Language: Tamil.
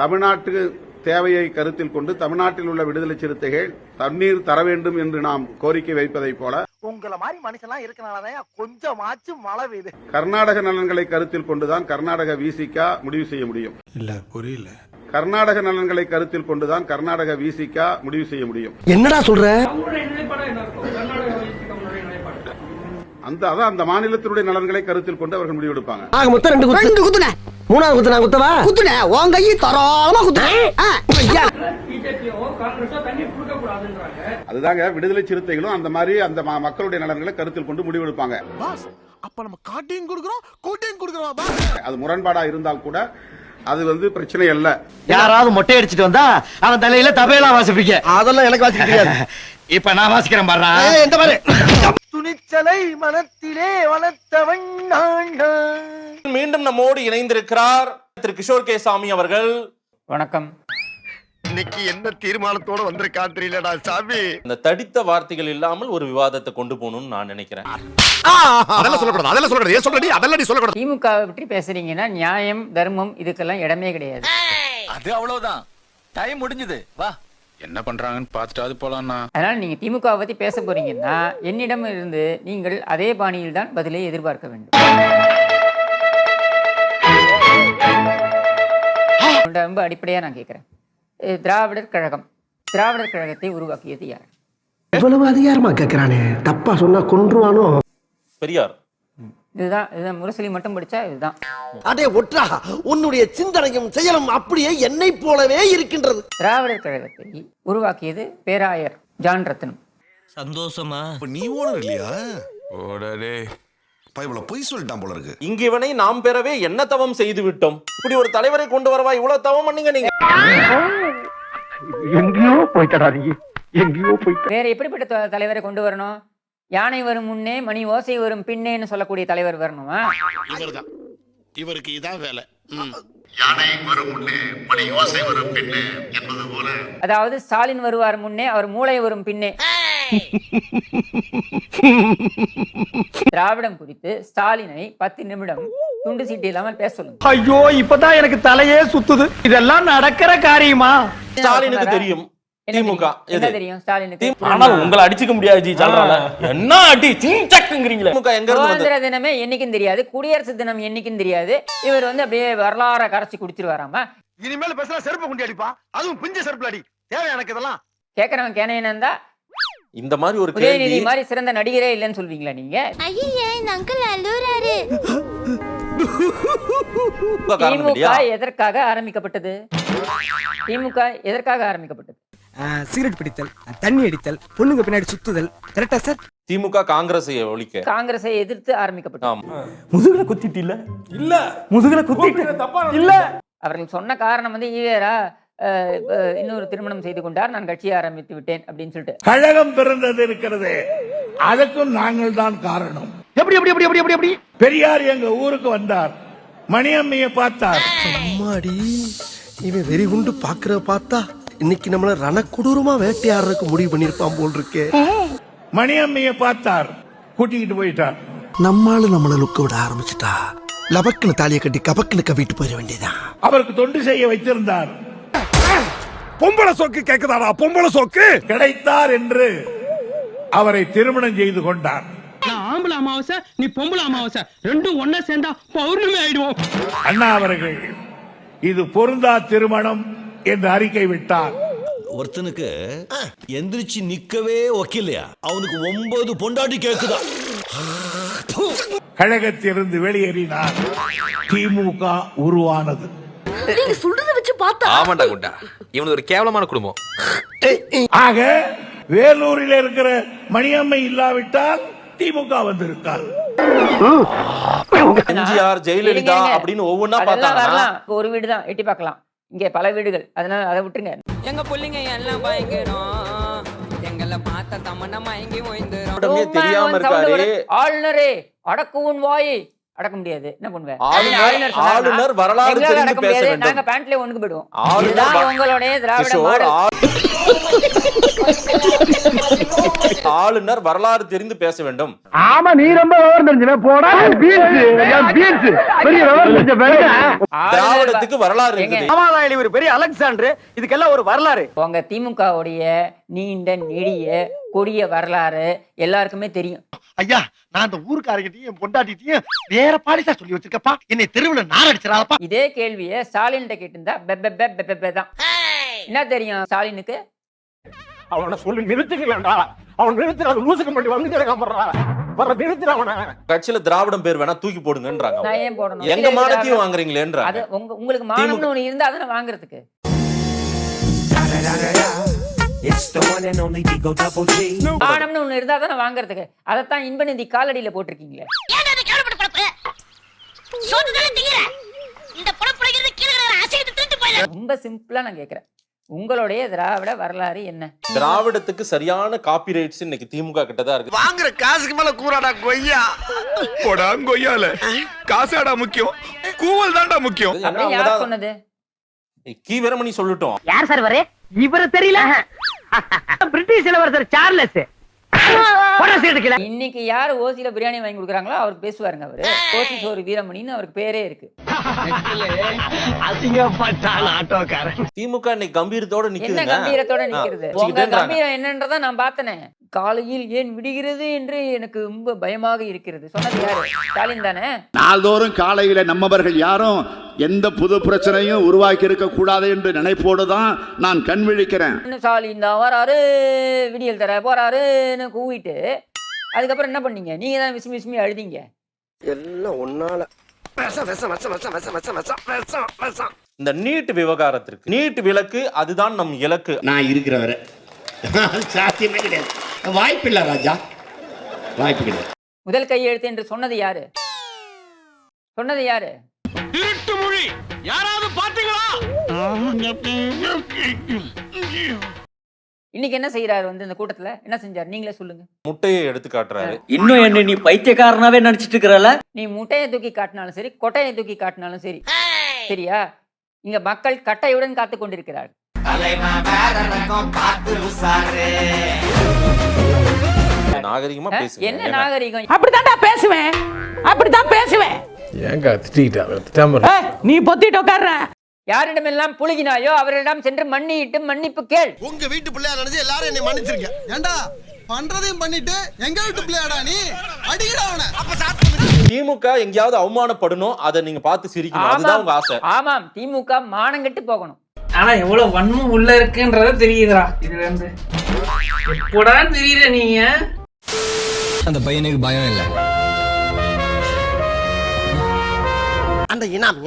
தமிழ்நாட்டு தேவையை கருத்தில் கொண்டு தமிழ்நாட்டில் உள்ள விடுதலை சிறுத்தைகள் தண்ணீர் தர வேண்டும் என்று நாம் கோரிக்கை வைப்பதை போல உங்கள மாதிரி மனுஷன்லாம் இருக்கனாலதான் கொஞ்சமாச்சும் மழை பெய்யுது. கர்நாடக நலன்களை கருத்தில் கொண்டுதான் கர்நாடக விசிகா முடிவு செய்ய முடியும். இல்ல புரியல. கர்நாடக நலன்களை கருத்தில் கொண்டுதான் கர்நாடக விசிகா முடிவு செய்ய முடியும். என்னடா சொல்ற? அந்த மாநிலத்தினுடைய நலன்களை கருத்தில் கொண்டு அவர்கள் முடிவெடுப்பாங்க. ஆக மொத்தம் ரெண்டு குத்துன. மூணாவது குத்து நான் குத்தவா? குத்துன. உன் கையை தரோளமா குத்துன. அதுதாங்க விடுதலை சிறுத்தைகளும் அந்த மாதிரி அந்த மக்களுடைய நலன்களை கருத்தில் கொண்டு முடிவெடுப்பாங்க. அப்ப நம்ம காட்டையும் கொடுக்கிறோம் கோட்டையும் கொடுக்கிறோம். அது முரண்பாடா இருந்தால் கூட அது பிரச்சனை அல்ல. யாராவது மொட்டை அடிச்சிட்டு வந்தா அவன் தலையில தபையெல்லாம் வாசிப்பீங்க. அதெல்லாம் எனக்கு வாசிக்க தெரியாது. இப்ப நான் வாசிக்கிறேன் பாரு. இந்த மாதிரி துணிச்சலை மனத்திலே வளர்த்தவன் நான். மீண்டும் நம்மோடு இணைந்திருக்கிறார் திரு கிஷோர் கே சாமி அவர்கள். வணக்கம். இன்னைக்கு என்ன தீர்மானத்தோட வந்திருக்கா தெரியலடா சாமி. இந்த தடித்த வார்த்தைகள் இல்லாமல் ஒரு விவாதத்தை கொண்டு போகணும்னு நான் நினைக்கிறேன். அதெல்லாம் சொல்லக்கூடாது. அதெல்லாம் சொல்லக்கூடாது. ஏன் சொல்றடி? அதெல்லாம் நீ சொல்லக்கூடாது. திமுக பற்றி பேசுறீங்கன்னா நியாயம் தர்மம் இதுக்கெல்லாம் இடமே கிடையாது. அது அவ்வளவுதான். டைம் முடிஞ்சது. வா. என்ன பண்றாங்கன்னு பார்த்துட்டு போலாம்னா. அதனால நீங்க திமுக பத்தி பேச போறீங்கன்னா என்னிடம் இருந்து நீங்கள் அதே பாணியில் தான் பதிலை எதிர்பார்க்க வேண்டும். ரொம்ப அடிப்படையா நான் கேட்கிறேன். திராவிடர் கழகத்தை உருவாக்கியது யார்? இவ்வளவு அதிகாரமா கேக்குறானே, தப்பா சொன்னா கொன்றுவானோ. பெரியார். இதுதான் முரசொலி மட்டும் படிச்சா இதுதான். அடே ஒற்றா, உன்னுடைய சிந்தனையும் செயலும் அப்படியே என்னை போலவே இருக்கின்றது. திராவிடர் கழகத்தை உருவாக்கியது பேராயர் ஜான் ரத்னம். சந்தோஷமா? நீ ஓனர் இல்லையா? ஓடடே. பைபிள பொய் சொல்லிட்டான் போல இருக்கு. இங்க இவனை நாம் பெறவே என்ன தவம் செய்து விட்டோம். இப்படி ஒரு தலைவரை கொண்டு வரவா இவ்வளவு தவம் பண்ணீங்க நீங்க? எங்கேயோ போய்ட்டடா நீ. எங்கேயோ போய்ட்ட. வேற எப்படிப்பட்ட தலைவரை கொண்டு வரணும்? யானை வரும் முன்னே மணி ஓசை வரும் பின்னேன்னு சொல்லக்கூடிய தலைவர் வரணுமா? இவர்தான். இவருக்கு இதான் வேலை. யானை வரும் முன்னே மணி ஓசை வரும் பின்னே என்பது போல. அதாவது ஸ்டாலின் வருவார் முன்னே அவர் மூளை வரும் பின்னே. திராவிடம் குறித்து ஸ்டாலினை 10 நிமிடம் துண்டு சீட்டு இல்லாமல் பேச சொல்லுங்க. ஐயோ இப்பதான் எனக்கு தலையே சுத்துது. இதெல்லாம் நடக்கிற காரியமா? ஸ்டாலினுக்கு தெரியும் திமுக என்ன தெரியும் ஸ்டாலினுக்கு. ஆனா உங்களை அடிச்சுக்க முடியாது ஜி. சொல்றாங்க என்ன அடி சிங்சக்குங்கறீங்களே. திமுக எங்க இருந்து சுதந்திர தினமே என்னைக்கும் தெரியாது, குடியரசு தினம் என்னைக்கும் தெரியாது. இவர் அப்படியே வரலாற கரைச்சி குடிச்சிருவாராமா. இனிமேல் பேசுனா செருப்பு குண்டி அடிப்பா. அதுவும் பிஞ்ச செருப்புல அடி. தேவை எனக்கு இதெல்லாம். கேக்குறவன் கேனையனந்தா இந்த மாதிரி ஒரு உதயநிதி மாதிரி சிறந்த நடிகரே இல்லைன்னு சொல்வீங்களா நீங்க? திமுக எதற்காக ஆரம்பிக்கப்பட்டது? சிகரெட் பிடித்தல், தண்ணி அடித்தல், பொண்ணுங்க பின்னாடி சுத்துதல். கரெக்டா சார்? திமுக காங்கிரஸை ஒழிக்க, காங்கிரஸை எதிர்த்து ஆரம்பிக்கப்பட்டது. முதுகுல குத்திட்டு இல்ல இல்ல முதுகுல குத்திட்டு இல்ல. அவர்கள் சொன்ன காரணம் ஈவேரா இன்னொரு திருமணம் செய்து கொண்டார், நான் கட்சியை ஆரம்பித்து விட்டேன் அப்படின்னு சொல்லிட்டு. கழகம் பிறந்தது இருக்கிறது, அதுக்கும் நாங்கள் தான் காரணம். எப்படி எப்படி எப்படி எப்படி எப்படி? பெரியார் எங்க ஊருக்கு வந்தார், மணியம்மையை பார்த்தார். அம்மாடி, இவன் வெறி குண்டு பாக்குற பார்த்தா இன்னைக்கு நம்மள ரணக்கொடூரமா வேட்டையாடுறதுக்கு முடிவு பண்ணிருப்பான் போல் இருக்கே. மணியம்மையை பார்த்தார், கூட்டிக்கிட்டு போயிட்டார். நம்மால நம்மள லுக்க விட ஆரம்பிச்சுட்டா லபக்குன்னு தாலியை கட்டி கபக்குன்னு கவிட்டு போயிட வேண்டியதான். அவருக்கு தொண்டு செய்ய வைத்திருந்தார். பொம்பளை சோக்கு கேக்குதாடா? பொம்பளை சோக்கு கிடைத்தார் என்று அவரை திருமணம் செய்து கொண்டார். நான் ஆம்பளை அமாவாசை, நீ பொம்பளை அமாவாசை, ரெண்டும் ஒன்னா சேர்ந்தா பௌர்ணமி ஆயிடுவோம். அண்ணா அவர்கள் இது பொருந்தா திருமணம் என்று அறிக்கை விட்டார். ஒருத்தனுக்கு எந்திரிச்சு நிக்கவே ஒக்கில்லையா, அவனுக்கு 9 பொண்டாட்டி கேக்குதா. கழகத்திலிருந்து வெளியேறினார். திமுக உருவானது. நீங்க சொல்றத வச்சு பார்த்தா ஆமாண்டா குண்டா, இவனது ஒரு கேவலமான குடும்பம். ஆக வேலூரில் இருக்கிற மணியம்மை இல்லாவிட்டால் திமுக வந்திருக்கார். எம்ஜிஆர், ஜெயலலிதா அப்படின்னு ஒவ்வொன்னா பார்த்தாங்கன்னா ஒரு வீடு தான் எட்டி பார்க்கலாம், இங்க பல வீடுகள். அதனால அதை விட்டுருங்க. எங்க புள்ளைங்க எல்லாம் பயங்கரம், எங்களை பார்த்த தமன்னா மயங்கி ஓய்ந்துரும். தெரியாம இருக்காரு. ஆளுநரே அடக்குவன் வாய் அடக்க முடியாது, என்ன பண்ணுவேன்? ஆளுநர் வரலாறு தெரிந்து பேச வேண்டும். நாங்க பேண்ட்ல ஒண்ணுக்கு போயிடுவோம். ஆளுநர் இதுதான் உங்களுடைய திராவிட மாடல். ஆளுநர் வரலாறு தெரிந்து பேச வேண்டும். ஆமா, நீ ரொம்ப விவரம் தெரிஞ்சவன் போடா. பெரிய விவரம் தெரிஞ்ச திராவிடத்துக்கு வரலாறு இருக்குது. ஆமாதான், ஒரு பெரிய அலெக்சாண்டர், இதுக்கெல்லாம் ஒரு வரலாறு. உங்க திமுகவுடைய நீண்ட நெடிய கொடிய வரலாறு எல்லாருக்குமே தெரியும். ஐயா, நான் அந்த ஊருக்காரங்கிட்டையும் என் பொண்டாட்டிட்டையும் வேற பாடிசா சொல்லி வச்சிருக்கப்பா, என்னை தெருவுல நார் அடிச்சிடாதப்பா. இதே கேள்வியை ஸ்டாலின் கேட்டிருந்தா தான். என்ன தெரியும் ஸ்டாலினுக்கு? அவனை சொல்லி நிறுத்துக்கலடா, அவன் நிறுத்துற லூசுக்கு மட்டும் வர நிறுத்துற அவனை. கட்சியில திராவிடம் பேர் வேணா தூக்கி போடுங்கன்றாங்க. நான் ஏன் போடணும்? எங்க மானத்தையும் வாங்குறீங்களேன்றாங்க. அது உங்களுக்கு மானம்னு ஒண்ணு இருந்தா அதை வாங்குறதுக்கு. மானம்னு ஒண்ணு இருந்தா அதை வாங்குறதுக்கு. அதைத்தான் இன்பநிதி காலடியில போட்டிருக்கீங்களே. ரொம்ப சிம்பிளா நான் கேக்குறேன், உங்களுடைய திராவிட வரலாறு என்ன? திராவிடத்துக்கு சரியான காப்பிரைட்ஸ் இன்னைக்கு திமுக கிட்ட தான் இருக்கு. வாங்குற காசுக்கு மேல கூறாடா கொய்யா. போடா கொய்யால காசாடா முக்கியம், கூவல் தான்டா முக்கியம். யார் சொன்னது? கீ வீரமணி சொல்லட்டும். யார் சார் வரே? இவரு தெரியல. பிரிட்டிஷ் இளவரசர் சார்லஸ். இன்னைக்கு யாரு ஓசியில பிரியாணி வாங்கி கொடுக்குறாங்களோ அவருக்கு பேசுவாருங்க. அவரு ஓசி சோறு வீரமணின்னு அவருக்கு பேரே இருக்கு. திமுக இன்னைக்கு கம்பீரத்தோட என்ன நிக்குதுங்க. கம்பீரத்தோட நிக்கிறது? உங்க கம்பீரம் என்னன்றதை நான் பார்த்தனே. காலையில் ஏன் விடுகிறது என்று எனக்கு ரொம்ப பயமாக இருக்கிறது. சொன்னது யாரு? ஸ்டாலின் தானே. நாள்தோறும் காலையில நம்மவர்கள் யாரும் எந்த புது பிரச்சனையும் உருவாக்கி இருக்க கூடாது என்று நினைப்போடுதான் நான் கண் விழிக்கிறேன். ஸ்டாலின் தான் வராரு, விடியல் தர போறாருன்னு கூவிட்டு அதுக்கப்புறம் என்ன பண்ணீங்க? நீங்க தான் விசுமி அழுதிங்க. எல்லாம் ஒன்னால இந்த நீட் விவகாரத்திற்கு நீட் விலக்கு அதுதான் நம் இலக்கு. நான் இருக்கிற வரை சாத்தியமே கிடையாது, வாய்ப்பு இல்ல ராஜா, வாய்ப்பு கிடையாது. முதல் கையெழுத்து என்று சொன்னது யாரு? சொன்னது யாரு? திருட்டு மொழி யாராவது பாத்தீங்களா? இன்னைக்கு என்ன செய்யறாரு? இந்த கூட்டத்துல என்ன செஞ்சாரு? நீங்களே சொல்லுங்க. முட்டையை எடுத்து காட்டுறாரு. இன்னும் என்ன நீ பைத்தியக்காரனாவே நடிச்சிட்டு இருக்கறல? நீ முட்டையை தூக்கி காட்டினாலும் சரி, கொட்டையை தூக்கி காட்டினாலும் சரி, சரியா? இங்க மக்கள் கட்டையுடன் காத்து கொண்டிருக்கிறார்கள். நாகரிகமா பேசுங்க. என்ன நாகரிகம்? அப்படிதான் பேசுவேன், அப்படிதான் பேசுவேன். ஏங்க திட்டிட்டா நீ பொத்திட்டு உட்கார்ற. யாரிடமெல்லாம் புழுகினாயோ அவரிடம் சென்று மன்னிட்டு மன்னிப்பு கேள். உங்க வீட்டு பிள்ளையா நினைச்சு எல்லாரும் என்னை மன்னிச்சிருங்க. ஏண்டா பண்றதையும் பண்ணிட்டு எங்க வீட்டு பிள்ளையாடா நீ? அடிக்கடா அவனை. திமுக எங்கயாவது அவமானப்படணும், அதை நீங்க பார்த்து சிரிக்கணும், அதுதான் உங்க ஆசை. ஆமாம், திமுக மானங்கெட்டு போகணும். ஆனா எவ்வளவு வன்மம் உள்ள இருக்குன்றத தெரியுதுடா இதுல இருந்து. எப்படா தெரியல நீங்க? அந்த பையனுக்கு பயம் இல்ல. அந்த இனாம்